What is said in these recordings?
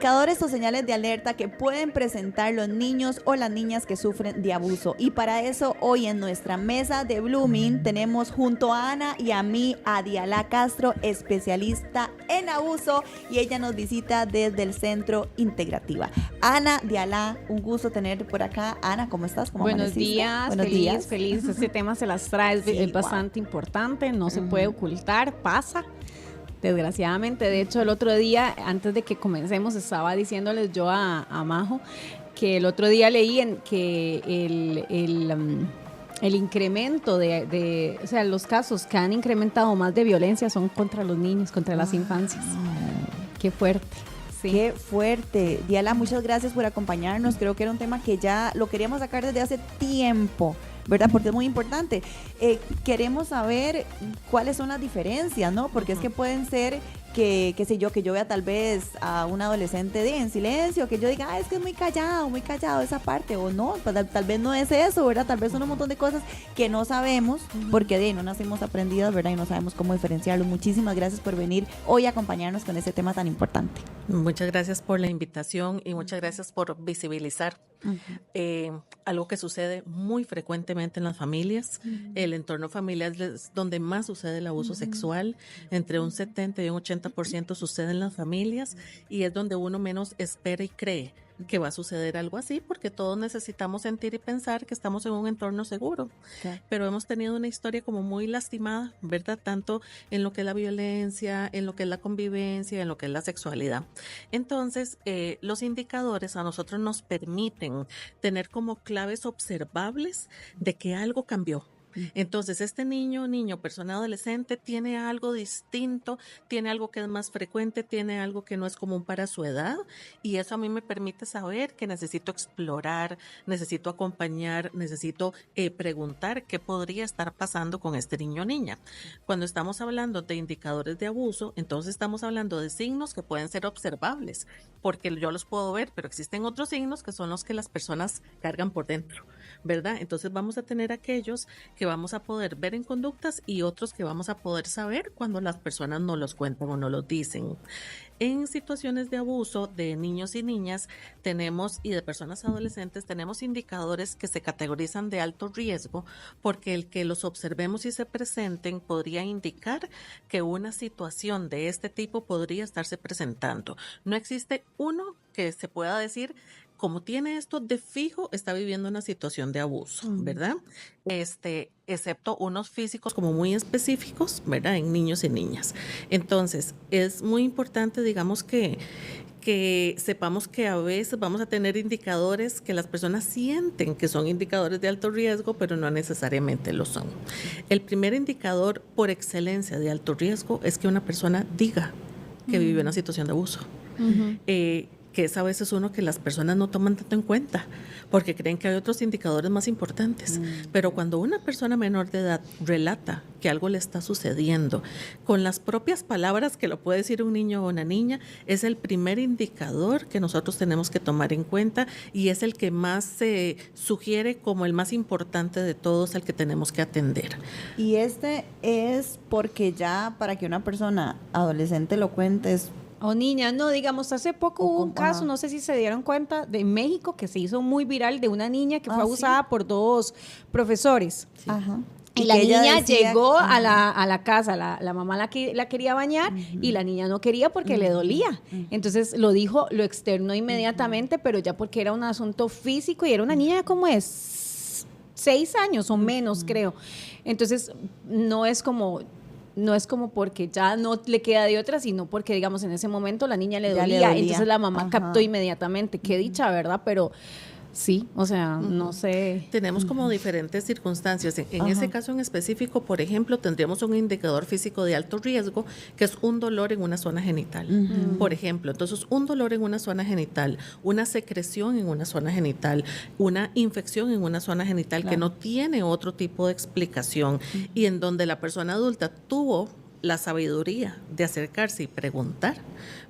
indicadores o señales de alerta que pueden presentar los niños o las niñas que sufren de abuso. Y para eso, hoy en nuestra mesa de Blooming tenemos junto a Ana y a mí a Diala Castro, especialista en abuso, y ella nos visita desde el Centro Integrativa. Ana, Diala, un gusto tenerte por acá. Ana, ¿cómo estás? ¿Cómo Buenos amaneciste? días, Buenos feliz, días. feliz. Este tema se las trae, Sí, es bastante importante, no se puede ocultar, pasa. Desgraciadamente, de hecho, el otro día, antes de que comencemos, estaba diciéndoles yo a Majo que el otro día leí que el incremento o sea, los casos que han incrementado más de violencia son contra los niños, contra las infancias. Qué fuerte. Sí. Qué fuerte. Diala, muchas gracias por acompañarnos. Creo que era un tema que ya lo queríamos sacar desde hace tiempo, ¿verdad? Porque es muy importante. Queremos saber cuáles son las diferencias, ¿no? Porque es que pueden ser que, qué sé yo, que yo vea tal vez a un adolescente en silencio, que yo diga, es que es muy callado esa parte, o no, tal vez no es eso, ¿verdad? Tal vez son un montón de cosas que no sabemos, porque de ahí no nacimos aprendidas, ¿verdad? Y no sabemos cómo diferenciarlo. Muchísimas gracias por venir hoy a acompañarnos con este tema tan importante. Muchas gracias por la invitación y muchas gracias por visibilizar algo que sucede muy frecuentemente en las familias. El entorno familiar es donde más sucede el abuso sexual, entre un 70 y un 80% sucede en las familias, y es donde uno menos espera y cree que va a suceder algo así, porque todos necesitamos sentir y pensar que estamos en un entorno seguro. Claro. Pero hemos tenido una historia como muy lastimada, ¿verdad? Tanto en lo que es la violencia, en lo que es la convivencia, en lo que es la sexualidad. Entonces, los indicadores a nosotros nos permiten tener como claves observables de que algo cambió. Entonces, este niño, persona adolescente, tiene algo distinto, tiene algo que es más frecuente, tiene algo que no es común para su edad, y eso a mí me permite saber que necesito explorar, necesito acompañar, necesito preguntar qué podría estar pasando con este niño o niña. Cuando estamos hablando de indicadores de abuso, entonces estamos hablando de signos que pueden ser observables, porque yo los puedo ver, pero existen otros signos que son los que las personas cargan por dentro, ¿verdad? Entonces vamos a tener aquellos que vamos a poder ver en conductas y otros que vamos a poder saber cuando las personas no los cuentan o no los dicen. En situaciones de abuso de niños y niñas y de personas adolescentes, tenemos indicadores que se categorizan de alto riesgo, porque el que los observemos y se presenten podría indicar que una situación de este tipo podría estarse presentando. No existe uno que se pueda decir, como tiene esto de fijo, está viviendo una situación de abuso, ¿verdad? Excepto unos físicos como muy específicos, ¿verdad? En niños y niñas. Entonces, es muy importante, digamos, que sepamos que a veces vamos a tener indicadores que las personas sienten que son indicadores de alto riesgo, pero no necesariamente lo son. El primer indicador por excelencia de alto riesgo es que una persona diga que vive una situación de abuso. Que es a veces uno que las personas no toman tanto en cuenta, porque creen que hay otros indicadores más importantes. Pero cuando una persona menor de edad relata que algo le está sucediendo, con las propias palabras que lo puede decir un niño o una niña, es el primer indicador que nosotros tenemos que tomar en cuenta, y es el que más se sugiere como el más importante de todos, al que tenemos que atender. Y este es porque ya para que una persona adolescente lo cuente es... O niña, no, digamos, hace poco hubo un caso, no sé si se dieron cuenta, de México, que se hizo muy viral, de una niña que fue abusada por dos profesores. Sí. Ajá. Y la niña llegó a la casa, la mamá la quería bañar, y la niña no quería porque le dolía. Entonces lo externó inmediatamente, pero ya porque era un asunto físico, y era una niña como es 6 años o menos, creo. Entonces no es como porque ya no le queda de otra, sino porque, digamos, en ese momento la niña le dolía. Entonces la mamá captó inmediatamente. Qué dicha, ¿verdad? Pero sí, o sea, no sé. Tenemos como diferentes circunstancias. En ese caso en específico, por ejemplo, tendríamos un indicador físico de alto riesgo, que es un dolor en una zona genital. Por ejemplo, entonces un dolor en una zona genital, una secreción en una zona genital, una infección en una zona genital, que no tiene otro tipo de explicación, y en donde la persona adulta tuvo la sabiduría de acercarse y preguntar,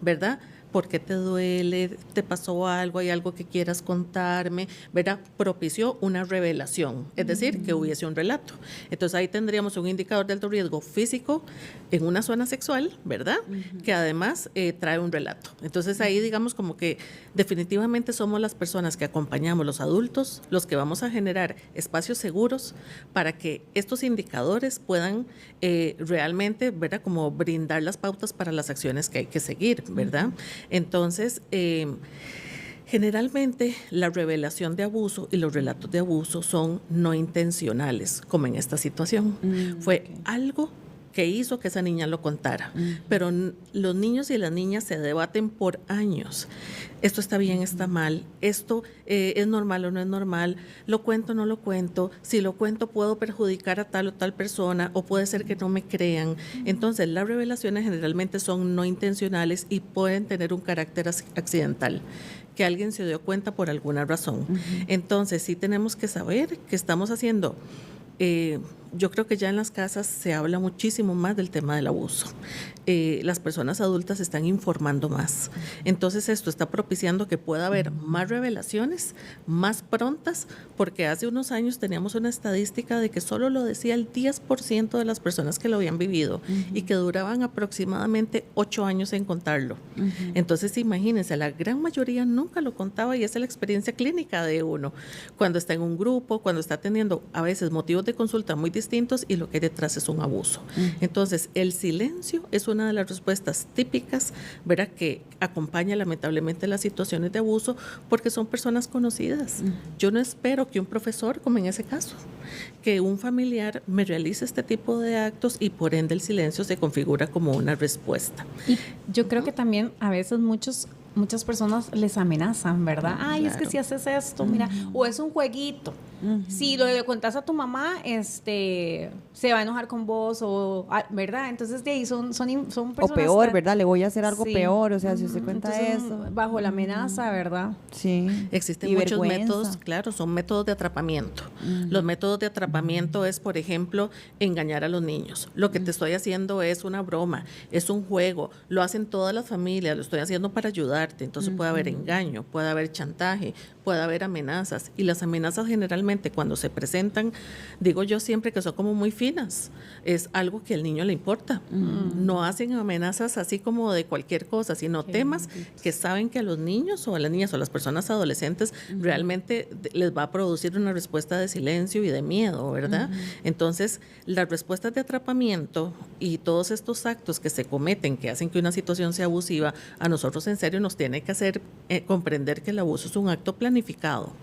¿verdad? ¿por qué te duele? ¿Te pasó algo? ¿Hay algo que quieras contarme? ¿Verdad? Propició una revelación, es decir, que hubiese un relato. Entonces ahí tendríamos un indicador de alto riesgo físico en una zona sexual, ¿verdad? Que además trae un relato. Entonces ahí digamos como que definitivamente somos las personas que acompañamos, los adultos, los que vamos a generar espacios seguros para que estos indicadores puedan realmente, ¿verdad? Como brindar las pautas para las acciones que hay que seguir, ¿verdad? Entonces, generalmente la revelación de abuso y los relatos de abuso son no intencionales, como en esta situación. Fue algo que hizo que esa niña lo contara, pero los niños y las niñas se debaten por años. Esto está bien, está mal, esto es normal o no es normal, lo cuento o no lo cuento, si lo cuento puedo perjudicar a tal o tal persona o puede ser que no me crean. Entonces las revelaciones generalmente son no intencionales y pueden tener un carácter accidental, que alguien se dio cuenta por alguna razón. Entonces sí tenemos que saber que estamos haciendo. Yo creo que ya en las casas se habla muchísimo más del tema del abuso. Las personas adultas están informando más. Entonces esto está propiciando que pueda haber más revelaciones, más prontas, porque hace unos años teníamos una estadística de que solo lo decía el 10% de las personas que lo habían vivido y que duraban aproximadamente 8 años en contarlo. Entonces imagínense, la gran mayoría nunca lo contaba y esa es la experiencia clínica de uno. Cuando está en un grupo, cuando está teniendo a veces motivos de consulta muy distintos y lo que hay detrás es un abuso. Entonces, el silencio es una de las respuestas típicas, ¿verdad?, que acompaña lamentablemente las situaciones de abuso porque son personas conocidas. Yo no espero que un profesor, como en ese caso, que un familiar me realice este tipo de actos y por ende el silencio se configura como una respuesta. Y yo creo que también a veces muchas personas les amenazan, ¿verdad? Ay, claro. Es que si haces esto, mira, o es un jueguito. Si lo le contás a tu mamá, se va a enojar con vos, ¿verdad? Entonces de ahí son personas. O peor, ¿verdad? Le voy a hacer algo peor, o sea, si usted cuenta eso. Bajo la amenaza, ¿verdad? Sí. Existen muchos métodos, claro, son métodos de atrapamiento. Los métodos de atrapamiento es, por ejemplo, engañar a los niños. Lo que te estoy haciendo es una broma, es un juego, lo hacen todas las familias, lo estoy haciendo para ayudarte. Entonces puede haber engaño, puede haber chantaje, puede haber amenazas. Y las amenazas generalmente cuando se presentan, digo yo siempre que son como muy finas. Es algo que al niño le importa. No hacen amenazas así como de cualquier cosa, sino temas que saben que a los niños o a las niñas o a las personas adolescentes realmente les va a producir una respuesta de silencio y de miedo, ¿verdad? Entonces, las respuestas de atrapamiento y todos estos actos que se cometen que hacen que una situación sea abusiva, a nosotros en serio nos tiene que hacer comprender que el abuso es un acto planificado.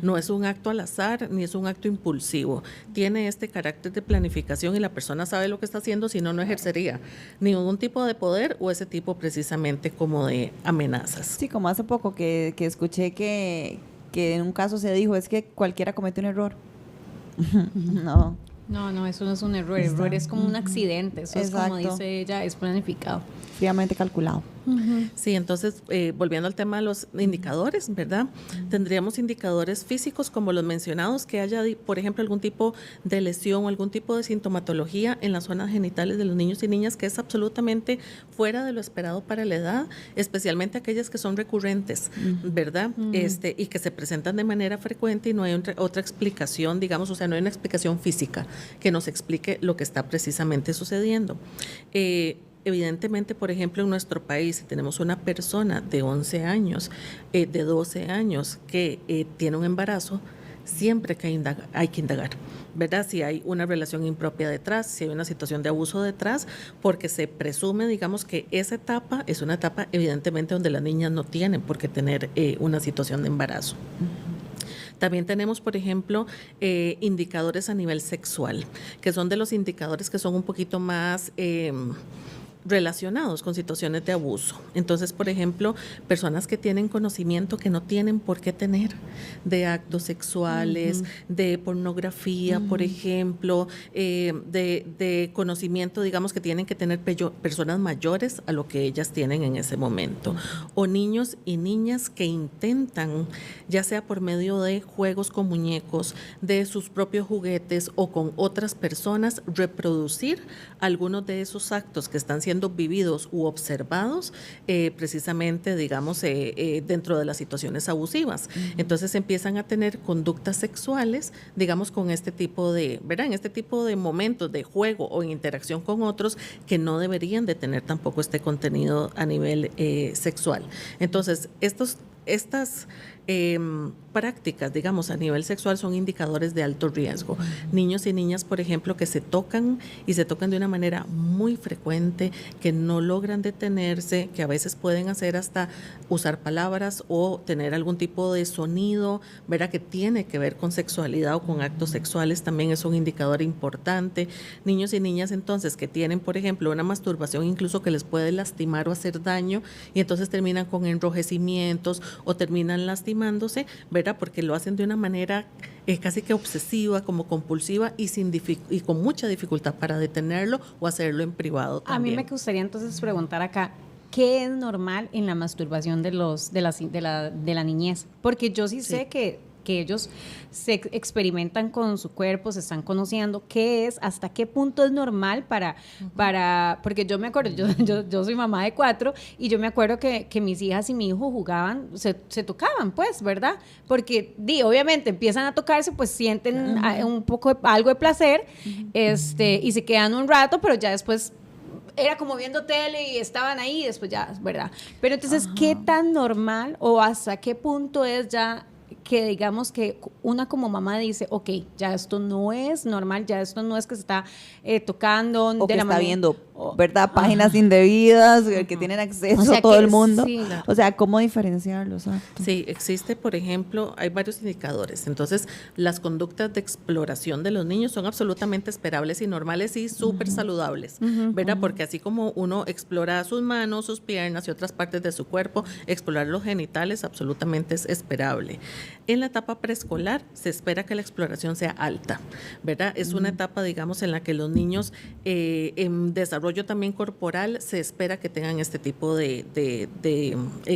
No es un acto al azar ni es un acto impulsivo. Tiene este carácter de planificación y la persona sabe lo que está haciendo, si no, no ejercería ningún tipo de poder o ese tipo precisamente como de amenazas. Sí, como hace poco que escuché que en un caso se dijo, es que cualquiera comete un error. No, eso no es un error. Error es como un accidente. Eso Exacto. es como dice ella, es planificado. Fríamente calculado. Sí, entonces, volviendo al tema de los indicadores, ¿verdad? Tendríamos indicadores físicos como los mencionados, que haya, por ejemplo, algún tipo de lesión o algún tipo de sintomatología en las zonas genitales de los niños y niñas que es absolutamente fuera de lo esperado para la edad, especialmente aquellas que son recurrentes, ¿verdad? Y que se presentan de manera frecuente y no hay otra explicación, digamos, o sea, no hay una explicación física que nos explique lo que está precisamente sucediendo. Evidentemente, por ejemplo, en nuestro país, si tenemos una persona de 11 años, de 12 años que tiene un embarazo, siempre que hay que indagar, ¿verdad? Si hay una relación impropia detrás, si hay una situación de abuso detrás, porque se presume, digamos, que esa etapa es una etapa evidentemente donde las niñas no tienen por qué tener una situación de embarazo. También tenemos, por ejemplo, indicadores a nivel sexual, que son de los indicadores que son un poquito más relacionados con situaciones de abuso. Entonces, por ejemplo, personas que tienen conocimiento que no tienen por qué tener de actos sexuales, de pornografía, por ejemplo, de conocimiento, digamos, que tienen que tener personas mayores a lo que ellas tienen en ese momento. O niños y niñas que intentan, ya sea por medio de juegos con muñecos, de sus propios juguetes o con otras personas, reproducir algunos de esos actos que están siendo siendo vividos u observados precisamente, digamos, dentro de las situaciones abusivas. Entonces empiezan a tener conductas sexuales, digamos, con este tipo de, ¿verdad? En este tipo de momentos de juego o en interacción con otros que no deberían de tener tampoco este contenido a nivel sexual. Entonces, estas prácticas, digamos, a nivel sexual son indicadores de alto riesgo. Niños y niñas, por ejemplo, que se tocan y se tocan de una manera muy frecuente, que no logran detenerse, que a veces pueden hacer hasta usar palabras o tener algún tipo de sonido, ¿verdad? Que tiene que ver con sexualidad o con actos sexuales, también es un indicador importante. Niños y niñas entonces que tienen, por ejemplo, una masturbación incluso que les puede lastimar o hacer daño y entonces terminan con enrojecimientos o terminan lastimándose, ¿verdad? Porque lo hacen de una manera casi que obsesiva, como compulsiva y con mucha dificultad para detenerlo o hacerlo en privado también. A mí me gustaría entonces preguntar acá, ¿qué es normal en la masturbación de la niñez? Porque yo sí sé que ellos se experimentan con su cuerpo, se están conociendo, qué es, hasta qué punto es normal porque yo me acuerdo, yo soy mamá de 4 y yo me acuerdo que mis hijas y mi hijo jugaban, se tocaban, pues, ¿verdad? Porque obviamente empiezan a tocarse, pues sienten un poco algo de placer, y se quedan un rato, pero ya después era como viendo tele y estaban ahí y después ya, ¿verdad? Pero entonces, ¿qué tan normal o hasta qué punto es ya que digamos que una como mamá dice, ok, ya esto no es normal, ya esto no es que se está tocando o de que la está viendo, ¿verdad? Páginas indebidas, que tienen acceso todo el mundo. Sí, claro. O sea, ¿cómo diferenciarlos? Sí, existe, por ejemplo, hay varios indicadores. Entonces, las conductas de exploración de los niños son absolutamente esperables y normales y súper saludables, ¿verdad? Porque así como uno explora sus manos, sus piernas y otras partes de su cuerpo, explorar los genitales absolutamente es esperable. En la etapa preescolar se espera que la exploración sea alta, ¿verdad? Es una etapa, digamos, en la que los niños en desarrollo también corporal se espera que tengan este tipo de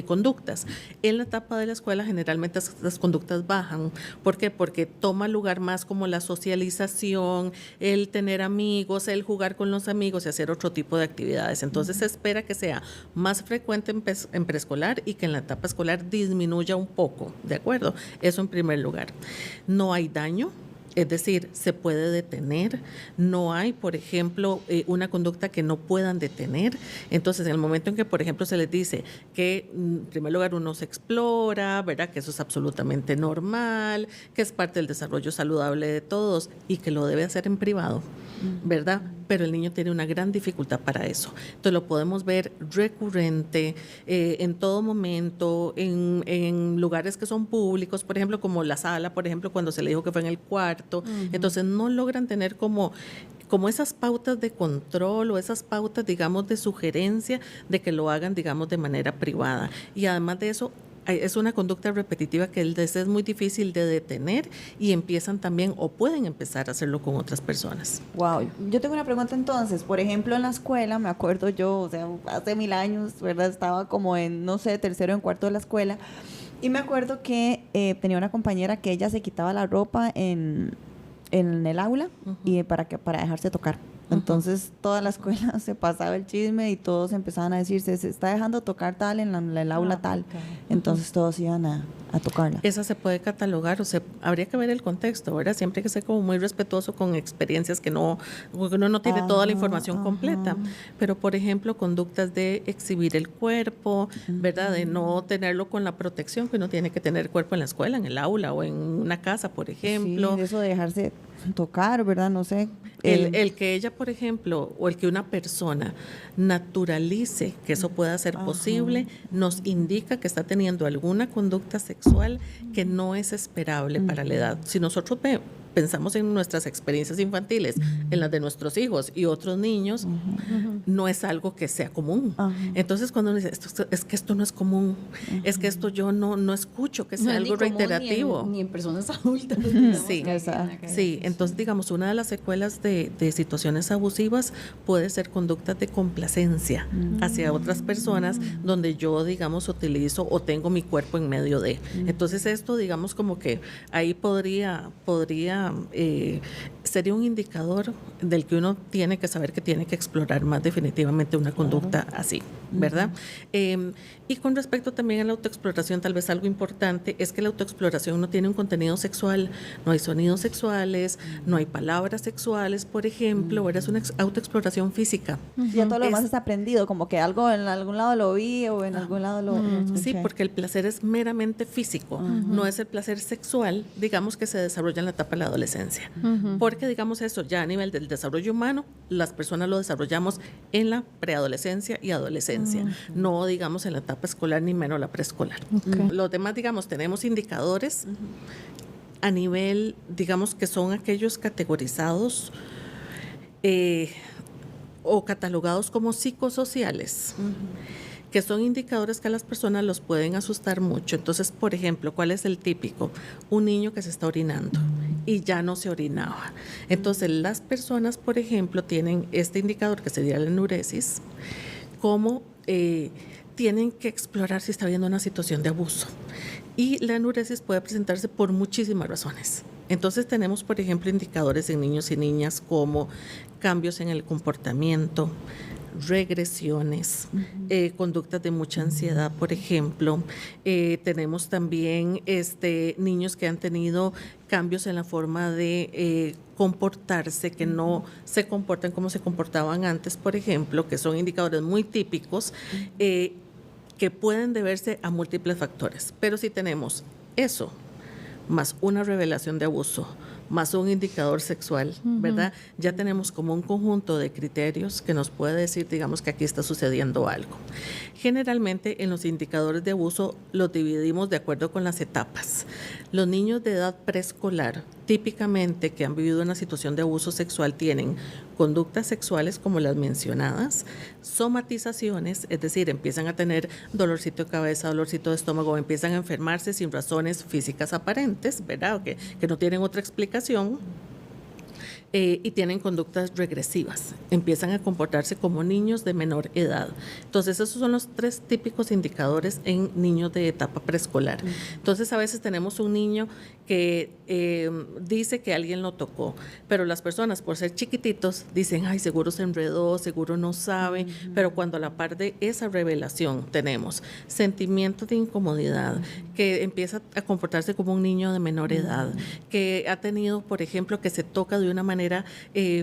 conductas. En la etapa de la escuela generalmente las conductas bajan. ¿Por qué? Porque toma lugar más como la socialización, el tener amigos, el jugar con los amigos y hacer otro tipo de actividades. Entonces se espera que sea más frecuente en preescolar y que en la etapa escolar disminuya un poco, ¿de acuerdo? Eso en primer lugar. No hay daño, es decir, se puede detener, no hay, por ejemplo, una conducta que no puedan detener. Entonces, en el momento en que, por ejemplo, se les dice que, en primer lugar, uno se explora, ¿verdad? Que eso es absolutamente normal, que es parte del desarrollo saludable de todos y que lo debe hacer en privado, ¿verdad? Pero el niño tiene una gran dificultad para eso. Entonces, lo podemos ver recurrente en todo momento, en lugares que son públicos, por ejemplo, como la sala, por ejemplo, cuando se le dijo que fue en el cuarto. Entonces no logran tener como esas pautas de control o esas pautas, digamos, de sugerencia de que lo hagan, digamos, de manera privada. Y además de eso, es una conducta repetitiva que les es muy difícil de detener y empiezan también o pueden empezar a hacerlo con otras personas. Wow, yo tengo una pregunta entonces, por ejemplo en la escuela, me acuerdo yo, o sea, hace 1000 años, ¿verdad? Estaba como en, no sé, tercero o en cuarto de la escuela y me acuerdo que tenía una compañera que ella se quitaba la ropa en el aula y para dejarse tocar. Entonces toda la escuela se pasaba el chisme y todos empezaban a decirse, se está dejando tocar tal en el aula tal. Entonces todos iban a tocarla. Esa se puede catalogar, o sea, habría que ver el contexto, ¿verdad? Siempre hay que ser como muy respetuoso con experiencias que uno no tiene toda la información completa. Pero, por ejemplo, conductas de exhibir el cuerpo, ¿verdad? De no tenerlo con la protección que uno tiene que tener el cuerpo en la escuela, en el aula o en una casa, por ejemplo. Sí, eso de dejarse tocar, ¿verdad? No sé. El que ella, por ejemplo, o el que una persona naturalice que eso pueda ser posible, nos indica que está teniendo alguna conducta sexual que no es esperable para la edad. Si nosotros pensamos en nuestras experiencias infantiles, en las de nuestros hijos y otros niños, no es algo que sea común. Entonces, cuando uno dice, es que esto no es común, es que esto yo no escucho que sea no algo reiterativo. Ni en personas adultas. Sí, entonces, digamos, una de las secuelas de situaciones abusivas puede ser conductas de complacencia hacia otras personas, donde yo, digamos, utilizo o tengo mi cuerpo en medio de. Entonces, esto, digamos, como que ahí podría sería un indicador del que uno tiene que saber que tiene que explorar más definitivamente una conducta así, ¿verdad? Y con respecto también a la autoexploración, tal vez algo importante es que la autoexploración no tiene un contenido sexual, no hay sonidos sexuales, no hay palabras sexuales, por ejemplo, ¿verdad? Es una autoexploración física. Ya todo lo demás está aprendido, como que algo en algún lado lo vi o en algún lado lo escuché. Sí, porque el placer es meramente físico, no es el placer sexual, digamos, que se desarrolla en la etapa de la adolescencia. Porque, digamos, eso ya a nivel del desarrollo humano, las personas lo desarrollamos en la preadolescencia y adolescencia, no, digamos, en la etapa escolar ni menos la preescolar. Los demás, digamos, tenemos indicadores a nivel, digamos, que son aquellos categorizados o catalogados como psicosociales, que son indicadores que a las personas los pueden asustar mucho. Entonces, por ejemplo, ¿cuál es el típico? Un niño que se está orinando y ya no se orinaba. Entonces, las personas, por ejemplo, tienen este indicador que sería la enuresis, como tienen que explorar si está habiendo una situación de abuso. Y la enuresis puede presentarse por muchísimas razones. Entonces tenemos, por ejemplo, indicadores en niños y niñas como cambios en el comportamiento, regresiones, conductas de mucha ansiedad, por ejemplo. Tenemos también niños que han tenido cambios en la forma de comportarse, que no se comportan como se comportaban antes, por ejemplo, que son indicadores muy típicos que pueden deberse a múltiples factores. Pero si tenemos eso, más una revelación de abuso, más un indicador sexual, ¿verdad? Ya tenemos como un conjunto de criterios que nos puede decir, digamos, que aquí está sucediendo algo. Generalmente en los indicadores de abuso los dividimos de acuerdo con las etapas. Los niños de edad preescolar, típicamente que han vivido una situación de abuso sexual, tienen conductas sexuales como las mencionadas, somatizaciones, es decir, empiezan a tener dolorcito de cabeza, dolorcito de estómago, empiezan a enfermarse sin razones físicas aparentes, ¿verdad? Que no tienen otra explicación. Y tienen conductas regresivas, empiezan a comportarse como niños de menor edad. Entonces, esos son los 3 típicos indicadores en niños de etapa preescolar. Entonces, a veces tenemos un niño que dice que alguien lo tocó, pero las personas, por ser chiquititos, dicen, ay, seguro se enredó, seguro no sabe, pero cuando a la par de esa revelación tenemos sentimientos de incomodidad, que empieza a comportarse como un niño de menor edad, que ha tenido, por ejemplo, que se toca de una manera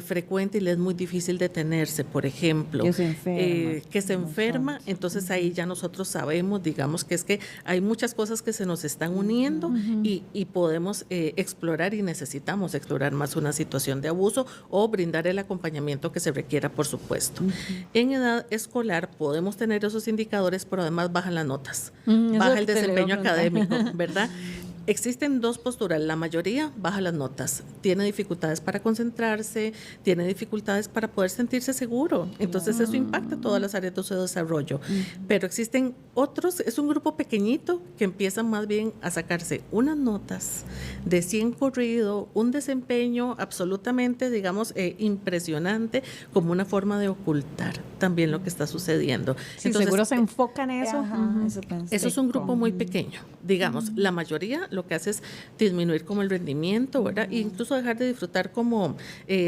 frecuente y le es muy difícil detenerse, por ejemplo, que se enferma, entonces ahí ya nosotros sabemos, digamos, que es que hay muchas cosas que se nos están uniendo y podemos explorar y necesitamos explorar más una situación de abuso o brindar el acompañamiento que se requiera, por supuesto. En edad escolar podemos tener esos indicadores, pero además bajan las notas, baja el desempeño académico, ¿verdad? Existen 2 posturas, la mayoría baja las notas, tiene dificultades para concentrarse, tiene dificultades para poder sentirse seguro, entonces eso impacta todas las áreas de su desarrollo, pero existen otros, es un grupo pequeñito que empiezan más bien a sacarse unas notas de 100 corrido, un desempeño absolutamente, digamos, impresionante, como una forma de ocultar también lo que está sucediendo. Sí, entonces, seguro se enfoca en eso. Eso es un grupo muy pequeño, digamos, la mayoría lo que hace es disminuir como el rendimiento, ¿verdad? E incluso dejar de disfrutar como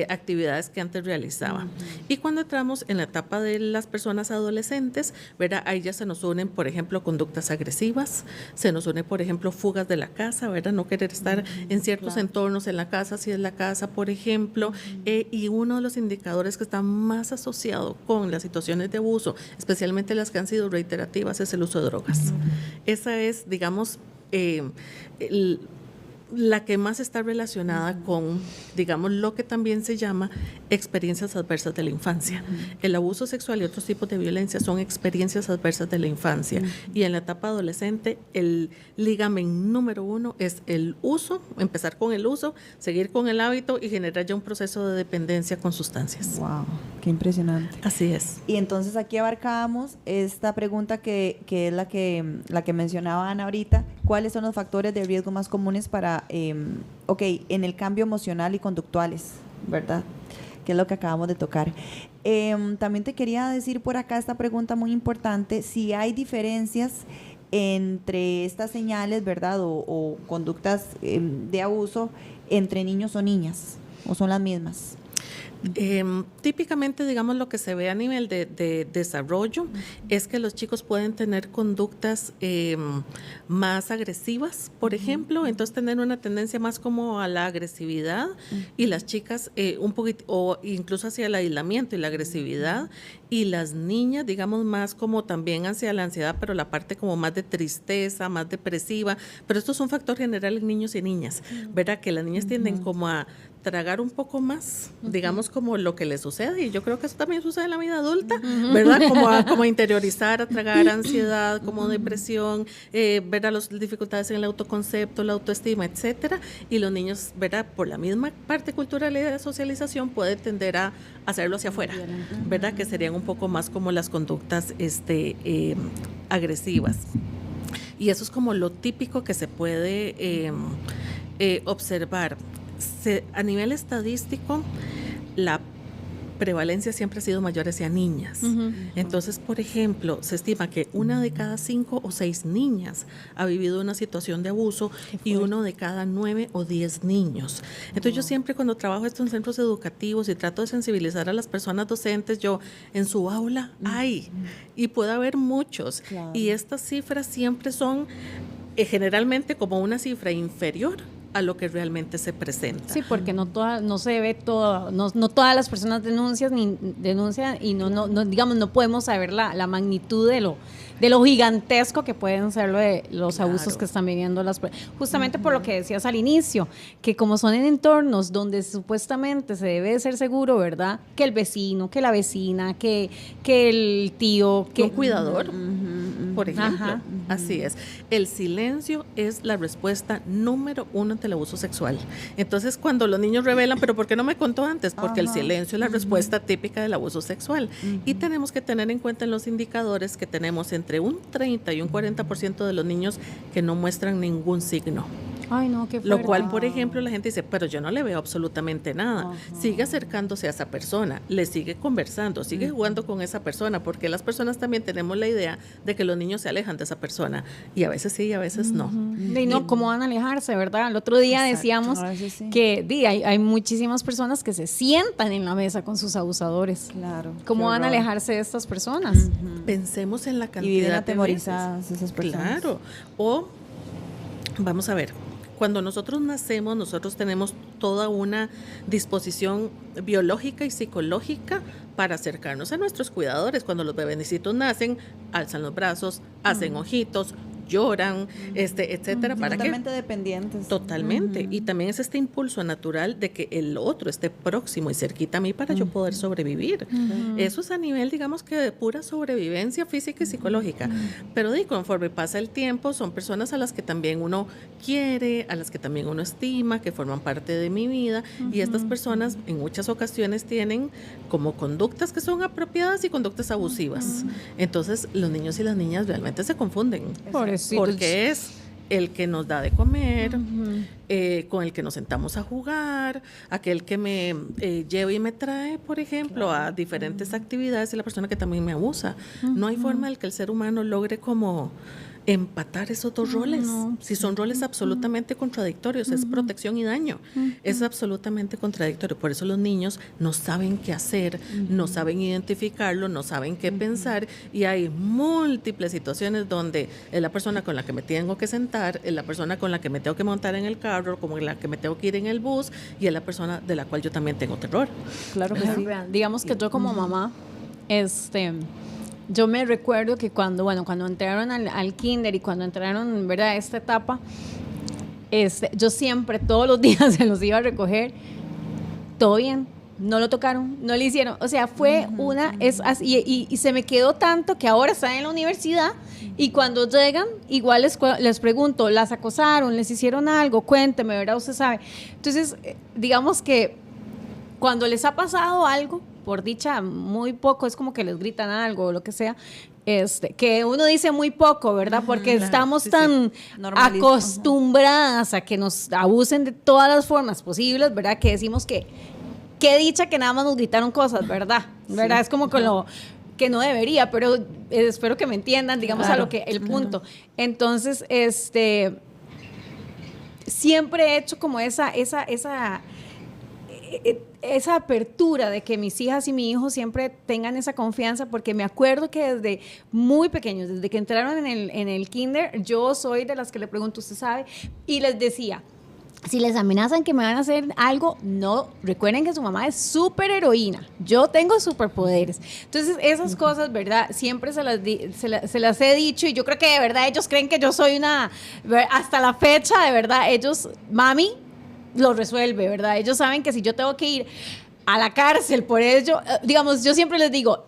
actividades que antes realizaban. Y cuando entramos en la etapa de las personas adolescentes, ¿verdad? Ahí ya se nos unen, por ejemplo, conductas agresivas, se nos une, por ejemplo, fugas de la casa, ¿verdad? No querer estar en ciertos entornos en la casa, si es la casa, por ejemplo, y uno de los indicadores que está más asociado con las situaciones de abuso, especialmente las que han sido reiterativas, es el uso de drogas. Esa es, digamos, la que más está relacionada con, digamos, lo que también se llama experiencias adversas de la infancia. El abuso sexual y otros tipos de violencia son experiencias adversas de la infancia. Y en la etapa adolescente, el ligamen número 1 es el uso, empezar con el uso, seguir con el hábito y generar ya un proceso de dependencia con sustancias. ¡Wow! ¡Qué impresionante! Así es. Y entonces aquí abarcamos esta pregunta que es la que mencionaba Ana ahorita. ¿Cuáles son los factores de riesgo más comunes para, en el cambio emocional y conductuales, ¿verdad? Que es lo que acabamos de tocar. También te quería decir por acá esta pregunta muy importante, si hay diferencias entre estas señales, ¿verdad? O conductas de abuso entre niños o niñas, o son las mismas. Típicamente, digamos, lo que se ve a nivel de desarrollo es que los chicos pueden tener conductas más agresivas, por ejemplo, entonces tener una tendencia más como a la agresividad, y las chicas un poquito, o incluso hacia el aislamiento y la agresividad, y las niñas, digamos, más como también hacia la ansiedad, pero la parte como más de tristeza, más depresiva, pero esto es un factor general en niños y niñas, ¿verdad? Que las niñas tienden como a tragar un poco más, digamos, como lo que les sucede, y yo creo que eso también sucede en la vida adulta, ¿verdad? Como a interiorizar, a tragar ansiedad, como depresión, ver a las dificultades en el autoconcepto, la autoestima, etcétera, y los niños, ¿verdad? Por la misma parte cultural y de la socialización puede tender a hacerlo hacia afuera, ¿verdad? Que serían un poco más como las conductas agresivas. Y eso es como lo típico que se puede observar. A nivel estadístico, la prevalencia siempre ha sido mayor hacia niñas. Entonces, por ejemplo, se estima que 1 de cada 5 o 6 niñas ha vivido una situación de abuso y 1 de cada 9 o 10 niños. Entonces, yo siempre cuando trabajo esto en centros educativos y trato de sensibilizar a las personas docentes, yo en su aula hay, y puede haber muchos. Claro. Y estas cifras siempre son generalmente como una cifra inferior a lo que realmente se presenta. Sí, porque no se ve todo, no todas las personas denuncian y no digamos, no podemos saber la magnitud de lo gigantesco que pueden ser los abusos que están viviendo las personas. Justamente por lo que decías al inicio, que como son en entornos donde supuestamente se debe de ser seguro, ¿verdad? Que el vecino, que la vecina, que el tío, que un cuidador, por ejemplo. Así es. El silencio es la respuesta número 1 ante el abuso sexual. Entonces, cuando los niños revelan, ¿pero por qué no me contó antes? Porque el silencio es la respuesta típica del abuso sexual. Y tenemos que tener en cuenta en los indicadores que tenemos entre un 30 y un 40% de los niños que no muestran ningún signo. Ay, no, qué fuerte. Lo cual, por ejemplo, la gente dice, pero yo no le veo absolutamente nada. Sigue acercándose a esa persona, le sigue conversando, sigue jugando con esa persona, porque las personas también tenemos la idea de que los niños se alejan de esa persona, y a veces sí y a veces no. Y no, ¿cómo van a alejarse, verdad? El otro día decíamos que hay muchísimas personas que se sientan en la mesa con sus abusadores. Claro. ¿Cómo van a alejarse de estas personas? Pensemos en la cantidad y viven atemorizadas esas personas. Claro. O, vamos a ver, cuando nosotros nacemos, nosotros tenemos toda una disposición biológica y psicológica para acercarnos a nuestros cuidadores. Cuando los bebecitos nacen, alzan los brazos, hacen ojitos, lloran, etcétera. ¿Para totalmente dependientes. Totalmente. Y también es este impulso natural de que el otro esté próximo y cerquita a mí para yo poder sobrevivir. Eso es a nivel, digamos, que de pura sobrevivencia física y psicológica. Pero conforme pasa el tiempo, son personas a las que también uno quiere, a las que también uno estima, que forman parte de mi vida. Y estas personas en muchas ocasiones tienen como conductas que son apropiadas y conductas abusivas. Entonces, los niños y las niñas realmente se confunden. Porque es el que nos da de comer, con el que nos sentamos a jugar, aquel que me lleva y me trae, por ejemplo, a diferentes actividades, y la persona que también me abusa. No hay forma de que el ser humano logre como empatar esos dos roles. Si son roles absolutamente contradictorios, es protección y daño. Es absolutamente contradictorio. Por eso los niños no saben qué hacer, no saben identificarlo, no saben qué pensar, y hay múltiples situaciones donde es la persona con la que me tengo que sentar, es la persona con la que me tengo que montar en el carro, como la que me tengo que ir en el bus, y es la persona de la cual yo también tengo terror. Claro que sí. Digamos que yo como mamá, yo me recuerdo que cuando entraron al kinder y cuando entraron, ¿verdad?, a esta etapa, yo siempre, todos los días se los iba a recoger, todo bien, no lo tocaron, no le hicieron, o sea, fue y se me quedó tanto que ahora están en la universidad y cuando llegan, igual les pregunto, ¿las acosaron? ¿Les hicieron algo? Cuénteme, ¿verdad? Usted sabe. Entonces, digamos que cuando les ha pasado algo, por dicha, muy poco, es como que les gritan algo o lo que sea, que uno dice muy poco, ¿verdad? Porque estamos tan acostumbradas a que nos abusen de todas las formas posibles, ¿verdad? Que decimos que qué dicha que nada más nos gritaron cosas, ¿verdad? ¿Verdad? Es como con que no debería, pero espero que me entiendan, digamos, a lo que el punto. Entonces, siempre he hecho como esa apertura de que mis hijas y mi hijo siempre tengan esa confianza, porque me acuerdo que desde muy pequeños, desde que entraron en el kinder, yo soy de las que le pregunto, ¿usted sabe? Y les decía, si les amenazan que me van a hacer algo, no, recuerden que su mamá es súper heroína, yo tengo superpoderes. Entonces esas cosas, ¿verdad? Siempre se las he dicho, y yo creo que de verdad ellos creen que yo soy hasta la fecha, de verdad, ellos, mami, lo resuelve, ¿verdad? Ellos saben que si yo tengo que ir a la cárcel por ello, digamos, yo siempre les digo,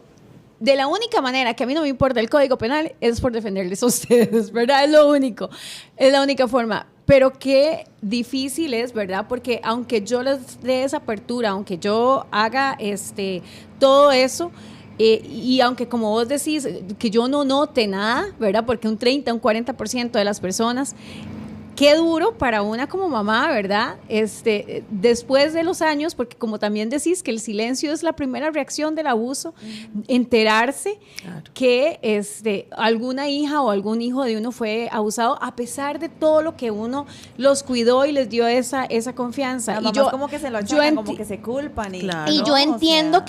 de la única manera que a mí no me importa el Código Penal es por defenderles a ustedes, ¿verdad? Es lo único, es la única forma. Pero qué difícil es, ¿verdad? Porque aunque yo les dé esa apertura, aunque yo haga todo eso, y aunque como vos decís, que yo no note nada, ¿verdad? Porque un 30, un 40% de las personas, qué duro para una como mamá, ¿verdad? Después de los años, porque como también decís que el silencio es la primera reacción del abuso, enterarse que alguna hija o algún hijo de uno fue abusado, a pesar de todo lo que uno los cuidó y les dio esa confianza. Y yo como que se lo achacan, como que se culpan. Claro. Y yo entiendo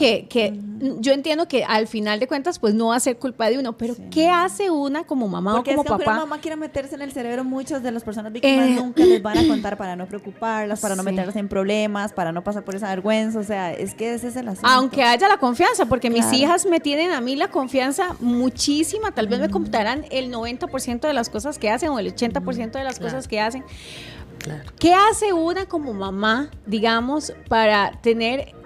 yo entiendo que al final de cuentas pues no va a ser culpa de uno, pero ¿qué hace una como mamá porque o como papá? Porque una mamá quiere meterse en el cerebro, muchas de las personas víctimas nunca les van a contar para no preocuparlas, para no meterlas en problemas, para no pasar por esa vergüenza, o sea, es que ese es el asunto. Aunque haya la confianza, porque mis hijas me tienen a mí la confianza muchísima, tal vez me contarán el 90% de las cosas que hacen o el 80% de las cosas que hacen. Claro. ¿Qué hace una como mamá, digamos, para tener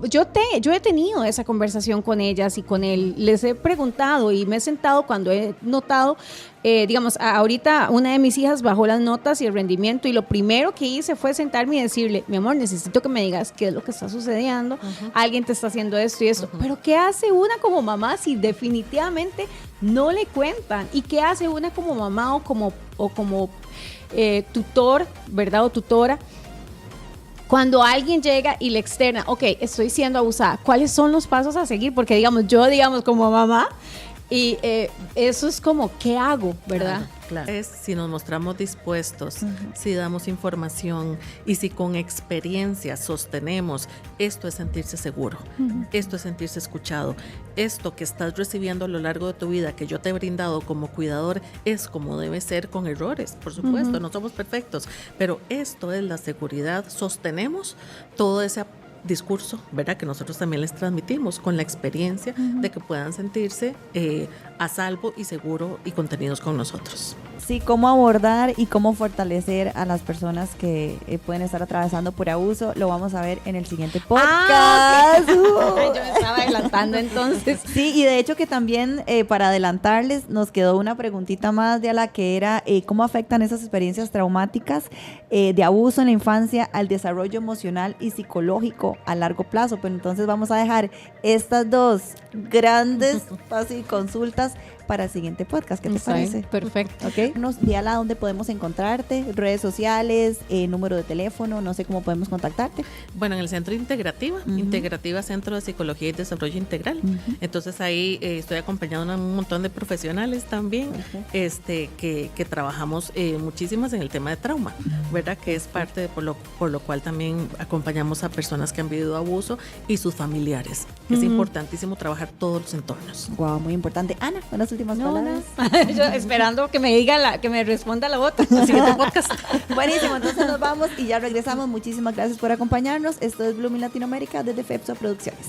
yo he tenido esa conversación con ellas y con él, les he preguntado y me he sentado cuando he notado, digamos, ahorita una de mis hijas bajó las notas y el rendimiento, y lo primero que hice fue sentarme y decirle, mi amor, necesito que me digas qué es lo que está sucediendo, alguien te está haciendo esto y esto, pero ¿qué hace una como mamá si definitivamente no le cuentan? ¿Y qué hace una como mamá o como tutor, ¿verdad? O tutora, cuando alguien llega y le externa, ok, estoy siendo abusada, ¿cuáles son los pasos a seguir? Porque digamos, como mamá, y eso es como, ¿qué hago? ¿Verdad? Claro. Es si nos mostramos dispuestos, si damos información y si con experiencia sostenemos, esto es sentirse seguro, esto es sentirse escuchado, esto que estás recibiendo a lo largo de tu vida, que yo te he brindado como cuidador, es como debe ser, con errores, por supuesto, no somos perfectos, pero esto es la seguridad, sostenemos todo ese discurso, ¿verdad? Que nosotros también les transmitimos con la experiencia de que puedan sentirse a salvo y seguro y contenidos con nosotros. Sí, cómo abordar y cómo fortalecer a las personas que pueden estar atravesando por abuso, lo vamos a ver en el siguiente podcast. Yo me estaba adelantando entonces. Sí, y de hecho que también para adelantarles nos quedó una preguntita más de a la que era cómo afectan esas experiencias traumáticas de abuso en la infancia al desarrollo emocional y psicológico a largo plazo. Pero entonces vamos a dejar estas dos grandes consultas para el siguiente podcast. ¿Qué te parece? Perfecto. ¿Ok? Diala, ¿dónde podemos encontrarte? Redes sociales, número de teléfono, no sé cómo podemos contactarte. Bueno, en el Centro Integrativa, Integrativa Centro de Psicología y Desarrollo Integral. Entonces ahí estoy acompañado de un montón de profesionales también, que trabajamos muchísimas en el tema de trauma, ¿verdad? Que es parte de por lo cual también acompañamos a personas que han vivido abuso y sus familiares. Es importantísimo trabajar todos los entornos. Wow, muy importante. Ana, buenas últimas palabras. Yo esperando que me diga que me responda la otra. El siguiente podcast. Buenísimo, entonces nos vamos y ya regresamos. Muchísimas gracias por acompañarnos. Esto es Blooming Latinoamérica desde FEPSA Producciones.